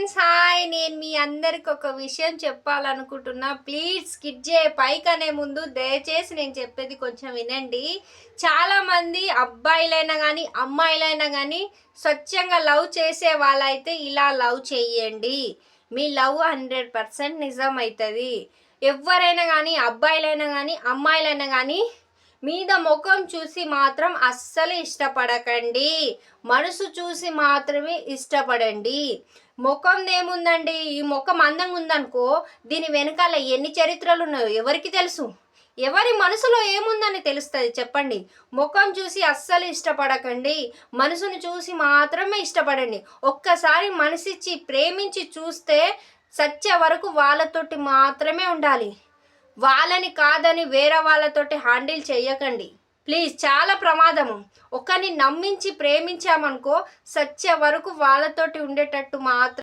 Friends, hi. నేను మీ అందరికి ఒక విషయం చెప్పాలనుకుంటున్నా. ప్లీజ్ స్కిప్ పైకనే ముందు దయచేసి నేను చెప్పేది కొంచెం వినండి. చాలామంది అబ్బాయిలైనా కానీ అమ్మాయిలైనా కానీ స్వచ్ఛంగా లవ్ చేసే వాళ్ళైతే ఇలా లవ్ చేయండి. మీ లవ్ 100% నిజం అవుతుంది. ఎవరైనా కానీ అబ్బాయిలైనా కానీ అమ్మాయిలైనా కానీ మీద ముఖం చూసి మాత్రం అస్సలు ఇష్టపడకండి. మనసు చూసి మాత్రమే ఇష్టపడండి. ముఖందేముందండి, ఈ ముఖం అందంగా ఉందనుకో దీని వెనకాల ఎన్ని చరిత్రలు ఉన్నాయో ఎవరికి తెలుసు? ఎవరి మనసులో ఏముందని తెలుస్తుంది చెప్పండి. ముఖం చూసి అస్సలు ఇష్టపడకండి. మనసును చూసి మాత్రమే ఇష్టపడండి. ఒక్కసారి మనసిచ్చి ప్రేమించి చూస్తే సచ్చే వరకు వాళ్ళతోటి మాత్రమే ఉండాలి. వాళ్ళని కాదని వేరే వాళ్ళతోటి హ్యాండిల్ చేయకండి ప్లీజ్. చాలా ప్రమాదము. ఒకరిని నమ్మించి ప్రేమించామనుకో సచ్చే వరకు వాళ్ళతోటి ఉండేటట్టు మాత్రం